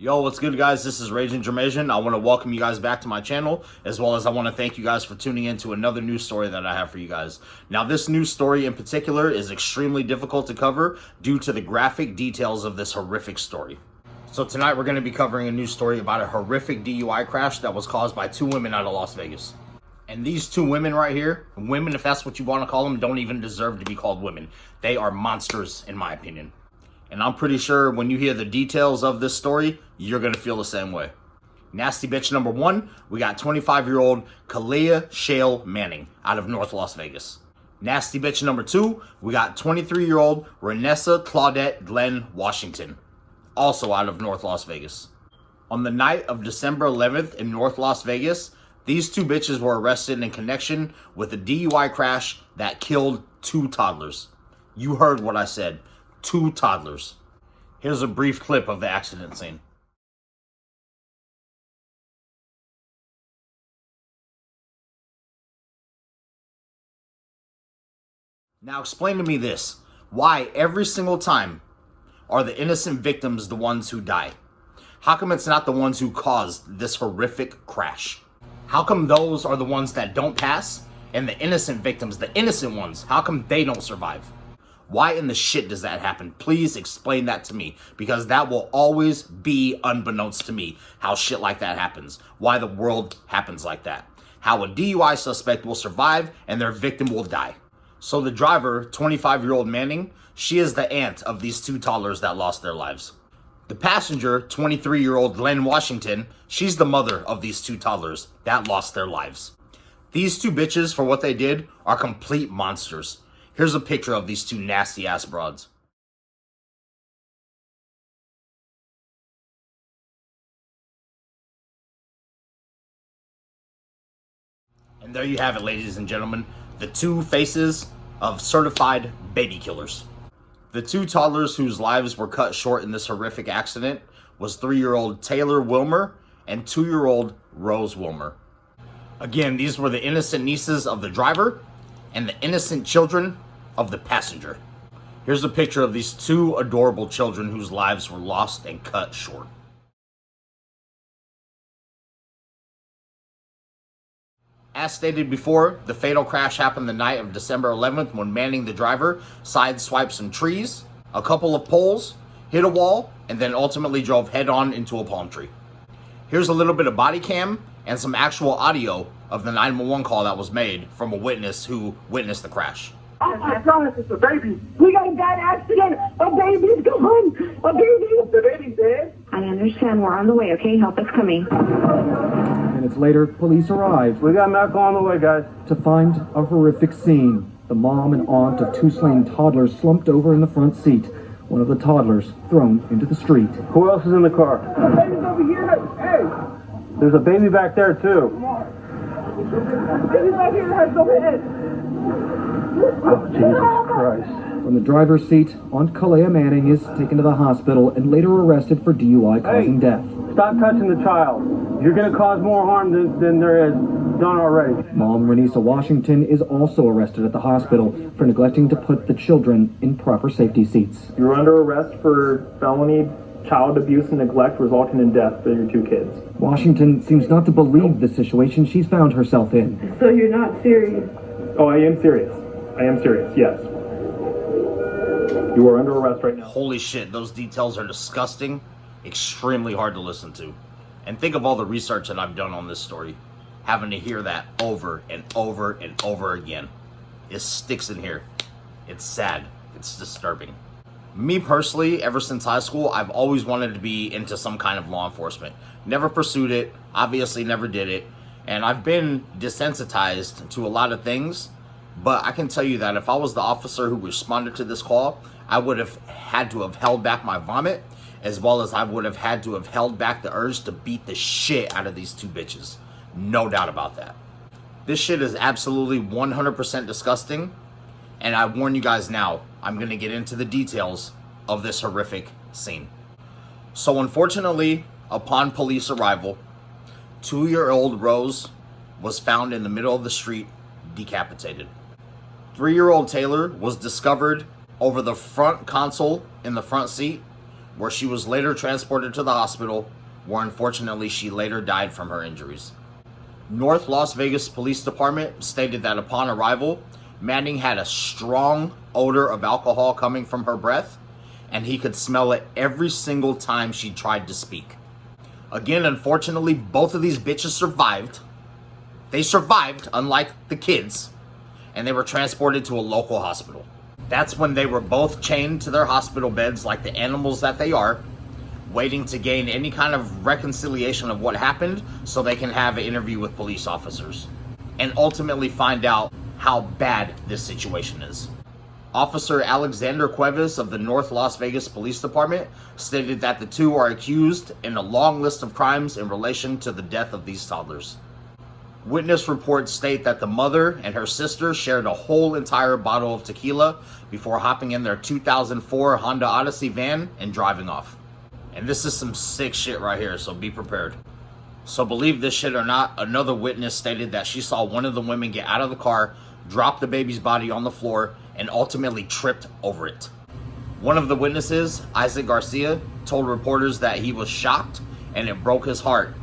Yo, what's good, guys? This is Raging Jermasian. I want to welcome you guys back to my channel, as well as I want to thank you guys for tuning in to another news story that I have for you guys. Now, this news story in particular is extremely difficult to cover due to the graphic details of this horrific story. So tonight we're going to be covering a news story about a horrific DUI crash that was caused by two women out of Las Vegas. And these two women right here, women if that's what you want to call them, don't even deserve to be called women. They are monsters in my opinion. And I'm pretty sure when you hear the details of this story, you're going to feel the same way. Nasty bitch number one, we got 25-year-old Kalea Shale Manning out of North Las Vegas. Nasty bitch number two, we got 23-year-old Renessa Claudette Glenn Washington, also out of North Las Vegas. On the night of December 11th in North Las Vegas, these two bitches were arrested in connection with a DUI crash that killed two toddlers. You heard what I said. Two toddlers. Here's a brief clip of the accident scene. Now explain to me this. Why every single time are the innocent victims the ones who die? How come it's not the ones who caused this horrific crash? How come those are the ones that don't pass and the innocent victims, the innocent ones, how come they don't survive? Why in the shit does that happen? Please explain that to me, because that will always be unbeknownst to me how shit like that happens. Why the world happens like that. How a DUI suspect will survive and their victim will die. So the driver, 25-year-old Manning, she is the aunt of these two toddlers that lost their lives. The passenger, 23-year-old Glenn Washington, she's the mother of these two toddlers that lost their lives. These two bitches, for what they did, are complete monsters. Here's a picture of these two nasty-ass broads. And there you have it, ladies and gentlemen. The two faces of certified baby killers. The two toddlers whose lives were cut short in this horrific accident was 3-year-old Taylor Wilmer and 2-year-old Rose Wilmer. Again, these were the innocent nieces of the driver and the innocent children of the passenger. Here's a picture of these two adorable children whose lives were lost and cut short. As stated before, the fatal crash happened the night of December 11th when Manning, the driver, sideswiped some trees, a couple of poles, hit a wall, and then ultimately drove head-on into a palm tree. Here's a little bit of body cam and some actual audio of the 911 call that was made from a witness who witnessed the crash. Oh my God, it's a baby. We got a bad accident. A baby's gone. A baby. The baby's dead. I understand. We're on the way, okay? Help is coming. Minutes later, police arrive We got Mac on the way, guys. to find a horrific scene. The mom and aunt of two slain toddlers slumped over in the front seat. One of the toddlers thrown into the street. Who else is in the car? The baby's over here. Hey. There's a baby back there, too. The baby back here has no head. Oh, Jesus Christ. From the driver's seat, Aunt Kalea Manning is taken to the hospital and later arrested for DUI causing death. Stop touching the child. You're going to cause more harm than there is done already. Mom Renessa Washington is also arrested at the hospital for neglecting to put the children in proper safety seats. You're under arrest for felony child abuse and neglect resulting in death for your two kids. Washington seems not to believe the situation she's found herself in. So you're not serious? Oh, I am serious. I am serious, yes. You are under arrest right now. Holy shit, those details are disgusting, extremely hard to listen to. And think of all the research that I've done on this story. Having to hear that over and over and over again. It sticks in here. It's sad. It's disturbing. Me personally, ever since high school, I've always wanted to be into some kind of law enforcement. Never pursued it, obviously never did it. And I've been desensitized to a lot of things. But I can tell you that if I was the officer who responded to this call, I would have had to have held back my vomit, as well as I would have had to have held back the urge to beat the shit out of these two bitches. No doubt about that. This shit is absolutely 100% disgusting, and I warn you guys now, I'm going to get into the details of this horrific scene. So unfortunately, upon police arrival, 2-year-old Rose was found in the middle of the street, decapitated. 3-year-old Taylor was discovered over the front console in the front seat where she was later transported to the hospital, where unfortunately she later died from her injuries. North Las Vegas Police Department stated that upon arrival, Manning had a strong odor of alcohol coming from her breath, and he could smell it every single time she tried to speak. Again, unfortunately, both of these bitches survived. They survived, unlike the kids, and they were transported to a local hospital. That's when they were both chained to their hospital beds like the animals that they are, waiting to gain any kind of reconciliation of what happened so they can have an interview with police officers and ultimately find out how bad this situation is. Officer Alexander Cuevas of the North Las Vegas Police Department stated that the two are accused in a long list of crimes in relation to the death of these toddlers. Witness reports state that the mother and her sister shared a whole entire bottle of tequila before hopping in their 2004 Honda Odyssey van and driving off. And this is some sick shit right here, so be prepared. So believe this shit or not, another witness stated that she saw one of the women get out of the car, drop the baby's body on the floor, and ultimately tripped over it. One of the witnesses, Isaac Garcia, told reporters that he was shocked and it broke his heart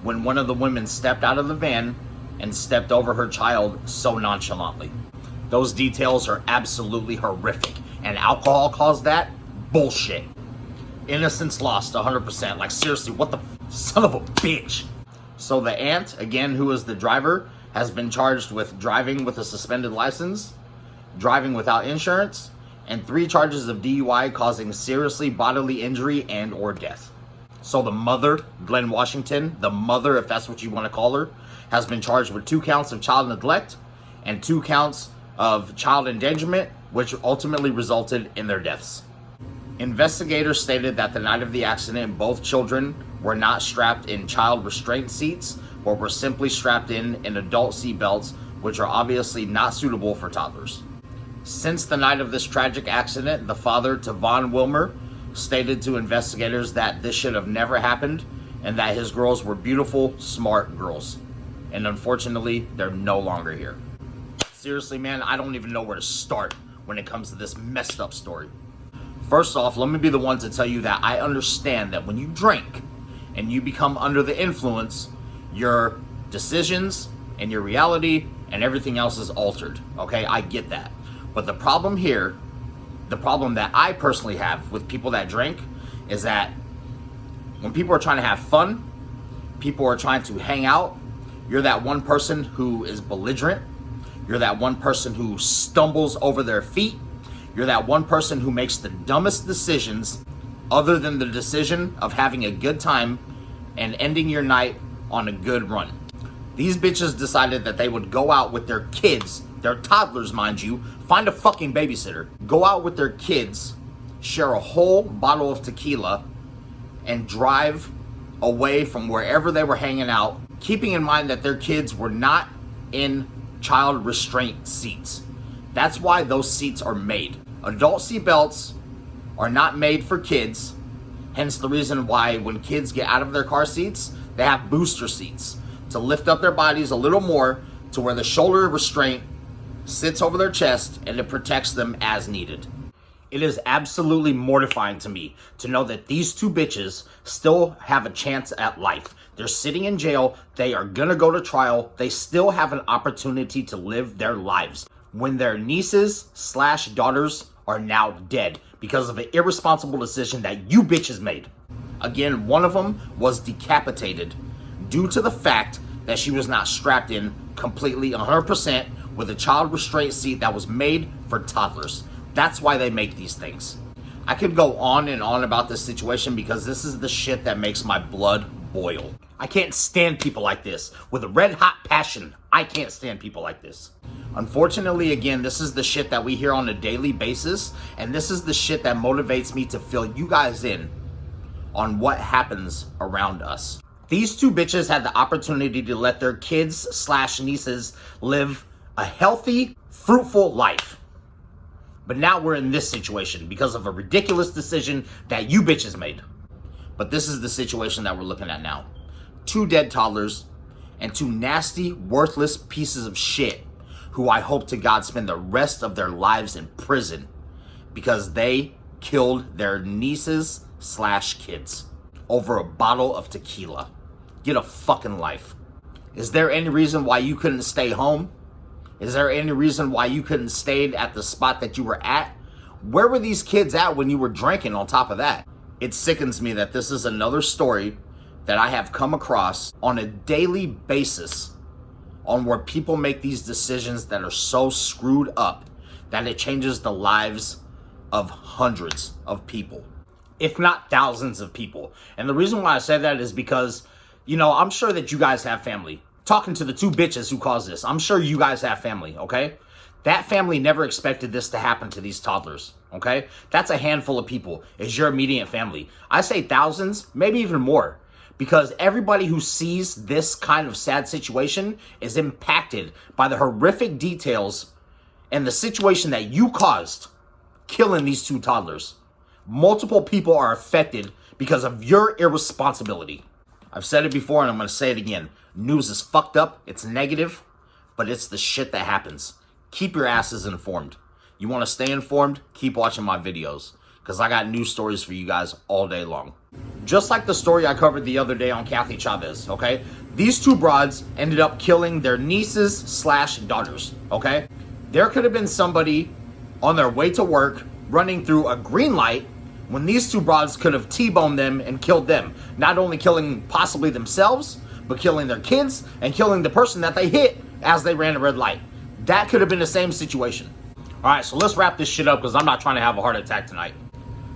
when one of the women stepped out of the van and stepped over her child so nonchalantly. Those details are absolutely horrific, and alcohol caused that? Bullshit. Innocence lost 100%. Like, seriously, what the son of a bitch? So the aunt, again, who is the driver, has been charged with driving with a suspended license, driving without insurance, and 3 charges of DUI causing seriously bodily injury and or death. So the mother, Glenn Washington, the mother, if that's what you want to call her, has been charged with 2 counts of child neglect and 2 counts of child endangerment, which ultimately resulted in their deaths. Investigators stated that the night of the accident, both children were not strapped in child restraint seats, but were simply strapped in adult seat belts, which are obviously not suitable for toddlers. Since the night of this tragic accident, the father, Tavon Wilmer, stated to investigators that this should have never happened and that his girls were beautiful, smart girls. And unfortunately, they're no longer here. Seriously, man, I don't even know where to start when it comes to this messed up story. First off, let me be the one to tell you that I understand that when you drink and you become under the influence, your decisions and your reality and everything else is altered. Okay, I get that. But the problem here, the problem that I personally have with people that drink, is that when people are trying to have fun, people are trying to hang out, you're that one person who is belligerent, you're that one person who stumbles over their feet, you're that one person who makes the dumbest decisions other than the decision of having a good time and ending your night on a good run. These bitches decided that they would go out with their kids, their toddlers, mind you, find a fucking babysitter, go out with their kids, share a whole bottle of tequila, and drive away from wherever they were hanging out, keeping in mind that their kids were not in child restraint seats. That's why those seats are made. Adult seat belts are not made for kids, hence the reason why when kids get out of their car seats, they have booster seats to lift up their bodies a little more to where the shoulder restraint sits over their chest and it protects them as needed. It is absolutely mortifying to me to know that these 2 bitches still have a chance at life. They're sitting in jail. They are gonna go to trial. They still have an opportunity to live their lives when their nieces/daughters are now dead because of an irresponsible decision that you bitches made. Again, one of them was decapitated due to the fact that she was not strapped in completely 100% with a child restraint seat that was made for toddlers. That's why they make these things. I could go on and on about this situation because this is the shit that makes my blood boil. I can't stand people like this. With a red hot passion, I can't stand people like this. Unfortunately, again, this is the shit that we hear on a daily basis, and this is the shit that motivates me to fill you guys in on what happens around us. These 2 bitches had the opportunity to let their kids/nieces live a healthy, fruitful life. But now we're in this situation because of a ridiculous decision that you bitches made. But this is the situation that we're looking at now. 2 dead toddlers and 2 nasty, worthless pieces of shit who I hope to God spend the rest of their lives in prison because they killed their nieces kids over a bottle of tequila. Get a fucking life. Is there any reason why you couldn't stay home? Is there any reason why you couldn't stay at the spot that you were at? Where were these kids at when you were drinking on top of that? It sickens me that this is another story that I have come across on a daily basis on where people make these decisions that are so screwed up that it changes the lives of hundreds of people, if not thousands of people. And the reason why I say that is because, you know, I'm sure that you guys have family. Talking to the two bitches who caused this, I'm sure you guys have family, okay? That family never expected this to happen to these toddlers, okay? That's a handful of people, is your immediate family. I say thousands, maybe even more, because everybody who sees this kind of sad situation is impacted by the horrific details and the situation that you caused, killing these two toddlers. Multiple people are affected because of your irresponsibility. I've said it before and I'm going to say it again. News is fucked up, it's negative, but it's the shit that happens. Keep your asses informed. You want to stay informed? Keep watching my videos, because I got news stories for you guys all day long. Just like the story I covered the other day on Kathy Chavez, okay? These two broads ended up killing their nieces/daughters, okay? There could have been somebody on their way to work running through a green light when these two broads could have T-boned them and killed them. Not only killing possibly themselves, but killing their kids and killing the person that they hit as they ran a red light. That could have been the same situation. All right, so let's wrap this shit up because I'm not trying to have a heart attack tonight.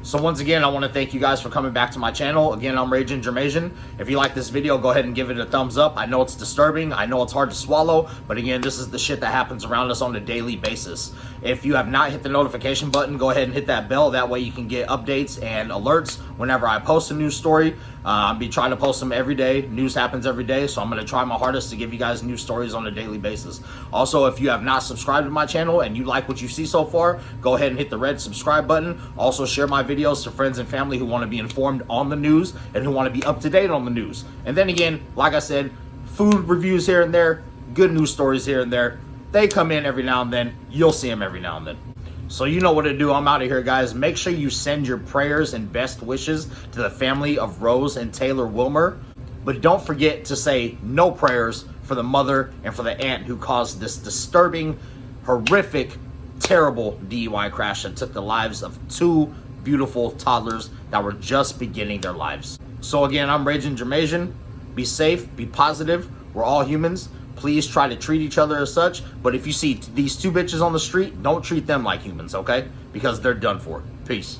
So once again, I want to thank you guys for coming back to my channel. Again, I'm Raging Jermasian. If you like this video, go ahead and give it a thumbs up. I know it's disturbing. I know it's hard to swallow. But again, this is the shit that happens around us on a daily basis. If you have not hit the notification button, go ahead and hit that bell. That way you can get updates and alerts whenever I post a news story. I'll be trying to post them every day. News happens every day, so I'm going to try my hardest to give you guys news stories on a daily basis. Also, if you have not subscribed to my channel and you like what you see so far, go ahead and hit the red subscribe button. Also, share my videos to friends and family who want to be informed on the news and who want to be up to date on the news. And then again, like I said, food reviews here and there, good news stories here and there. They come in every now and then. You'll see them every now and then. So you know what to do. I'm out of here, guys. Make sure you send your prayers and best wishes to the family of Rose and Taylor Wilmer. But don't forget to say no prayers for the mother and for the aunt who caused this disturbing, horrific, terrible DUI crash that took the lives of two beautiful toddlers that were just beginning their lives. So again, I'm Raging Jermasian. Be safe, be positive. We're all humans. Please try to treat each other as such. But if you see these two bitches on the street, don't treat them like humans, okay? Because they're done for. Peace.